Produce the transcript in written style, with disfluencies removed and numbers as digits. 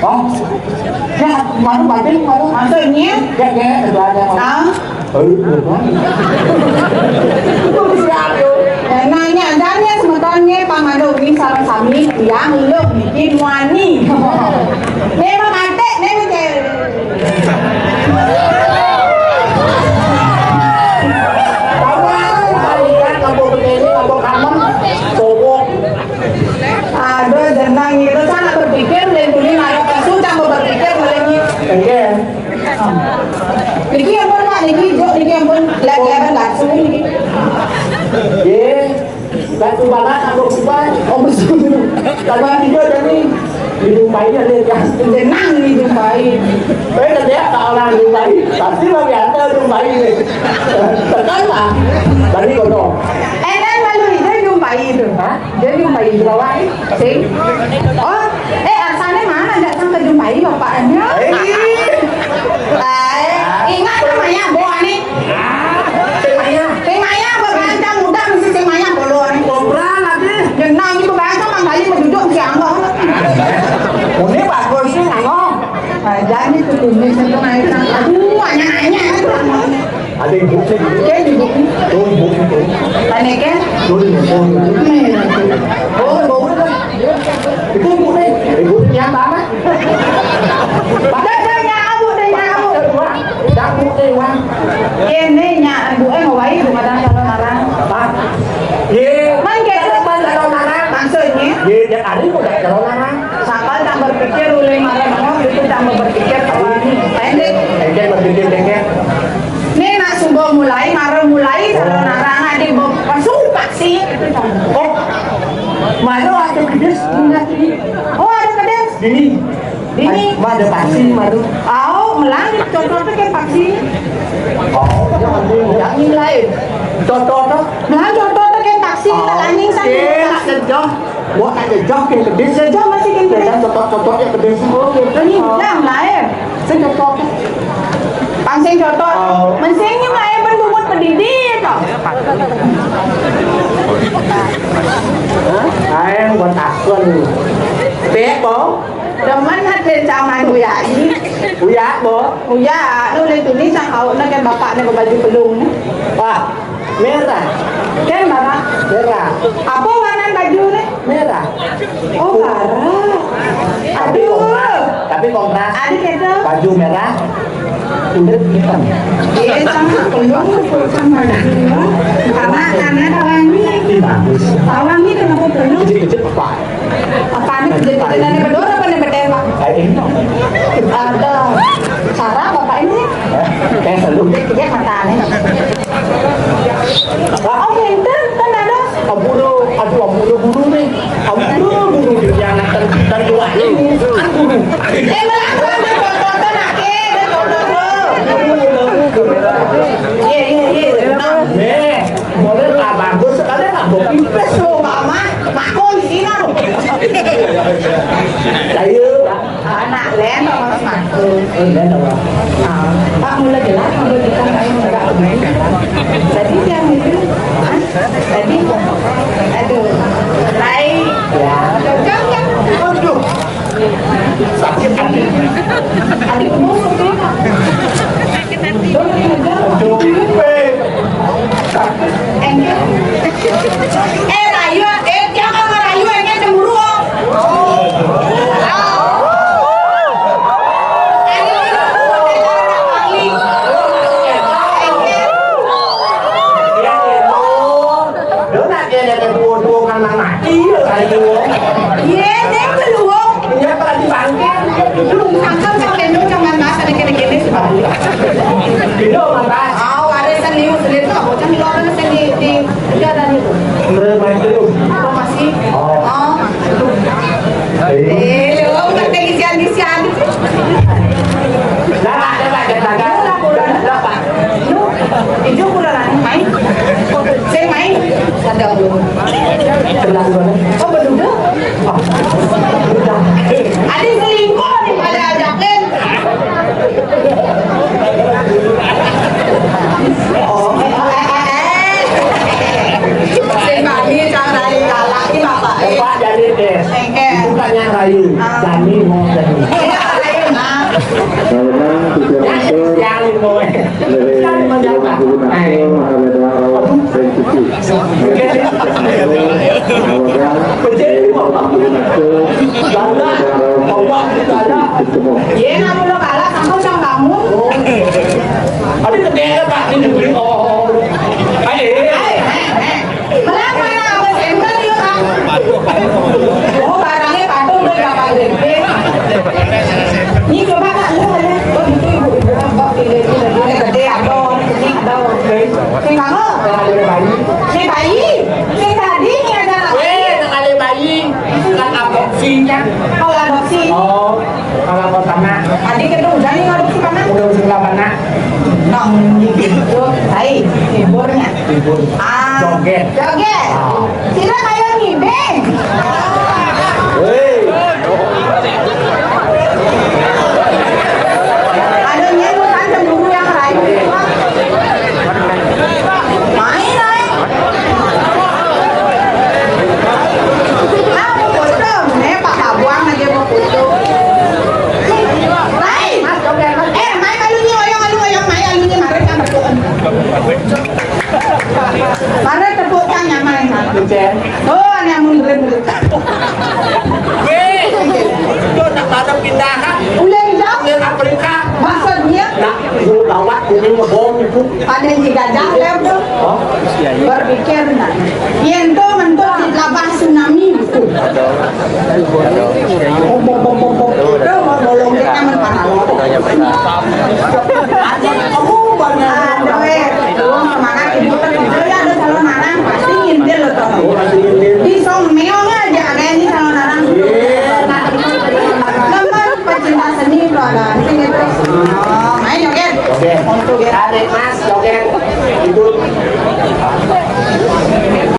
Oh, ya, baru batin, baru Maksudnya? ya, itu aja. Ah? Được quá. Tôi sao được? Nanya, danya sebetulnya pamado ini sama sami yang lu bikin wani. Memang ada, memang ada jenang itu sana berpikir dan ini ada kasus yang berpikir lagi. Oke. Niki yang pun mak niki jok niki yang pun level langsung niki. Ye, batu banget aku kuban. Oh betul. Kalau dia jadi di Dubai ada kan. Jenang di Dubai. Tapi dia tak orang Dubai, pasti lebih ada Dubai ini. Tekan lah. Tadi kono. Dan malu dia Dubai itu. Hah? Dia Dubai Dubai. Sih. Oh, asalnya mana datang ke Dubai bapaknya? Ingat namanya Boa nih. Maya berbahasa muda mesti Sing Maya bolon. Kobra lagi. Jenang itu berbahasa Manggali menduduk siang kok. Ini bagus sih ngomong. Jadi itu kumis itu naik sang. Aduh, banyak-banyak. Ada yang bukti. Kayak di buku. Tuh bukti tuh. Tanya kan? Tuh Oh, itu bukti. Bukti yang mana? Đây nhà bu đây nhà bu. Đang bukti quang. Ini nhà bu em mau bayi bu madang kalau marah. Ba. Ye. Man kayak Ban kalau marah. maksudnya Ye, yang ada kok kalau marah. sakal tak berpikir oleh marah ngomong itu tak berpikir kalau ini pendek. Engke berpikir engke. Ini nak sumber mulai marah mulai kalau narang ada suka sih. Oh. Mana ada kedes enggak sini? Oh ada kedes. Dini. Ada vaksin baru. Oh melangit contohnya kayak vaksin. Oh, Yang ini lain. contoh. Nah contohnya kayak vaksin anjing Oke, nak kejoh. Buat nak kejoh ke kedes. Sejauh masih kayak Dan contoh-contohnya kedes. Oh gitu nih, yang lain. Saya contoh. Pangsing contoh, mensingnya lain berbobot pendidik toh. Ai buat takun. Bé bố. Demen hati sama Uya ini. Uya bố. Uya, lu lihat ini sang nak kan bapaknya ke baju pelung. Wah, merah. Kan marah. Merah. Apa warna baju nih? Merah. Oh marah. Tapi kontras. Ada gitu. Baju merah. Kulit hitam. Iya sama pelung sama dia. Karena tawangi. Bagus. Tawangi kenapa pelung? Kecil-kecil apa? Apa nih kejadian ini berdua apa nih berdua? Kayak ini. Ada cara bapak ini. Kayak selalu. Dia matanya. Oh pinter kan ada. Aduh, buru nih. Buru dia anak dan dua ini. Melangkah ada contohnya nak ke, ada contohnya. Iya. Nih, model tak bagus sekali tak bobi peso. Mama, makon di sini. Saya Anak len sama makon. ini apa? Pak mulai jelas kalau kita nggak tadi yang itu, tadi, aduh, lain, Ya. cocok ya? Aduh. Sakit hati. Adik umum mungkin. Aduh, Rayu, jangan merayu, ini cemburu. Đứa nào kia là cái đua ăn mặn mặn rồi thầy đua. Iya, dia keluar. Dia pada di bangke. Angkat sampai nu jangan bahasa kene-kene sebab. Di đâu mà ta? Ada seni itu apa kan di luar seni di ada nih. Main dulu. Apa masih? Oh. Đấy. Lu ngerti kisian-kisian. Dapat jaga. Dapat. Itu kurang main. Saya main. Ada belum? Sebelah mana? Oh, berdua. Ada selingkuh nih pada ajakin. Oh, saya kami cara laki bapak. Bapak jadi deh. Engke. Bukannya rayu. Jani mau jadi. itu mo. Iya, kamu lo kalah, kamu sama kamu. Ada kedai Pak ini beli oh. Ayo. Malah mana kamu sembel dia kan? Oh, barangnya patuh udah berapa gede. Ini coba kak, lu ada. Oh, itu ibu kok ini gede atau ini atau ini kamu? Ini bayi. Ini tadi ini ada lagi. Nang ada bayi. Kan adopsinya. Kalau adopsi. Oh, kalau pertama. Adik itu udah nih adopsi mana? Udah usia 8 nak. Nong gitu. Baik, hiburnya. Libur. Joget. Joget. Sila kayo ngibing. Hei. Ano niya mo kan cemburu yang lain. Main ay. Ah, mau foto. Pakabuang na dia mau foto. Main. Main alunya oyong main alunya maret kan tepukan. Maret tepukan nyaman. Kucing. Oh, ana mundur-mundur. Weh. Itu nak ada pindahan. Udah hijau. Ke Afrika. Maksudnya Nak dulu lawat kuning ngebom itu. pada si gajah lem tuh Oh. berpikir nah yang tuh mentok di labah tsunami itu tuh mau nolong kita menpanalo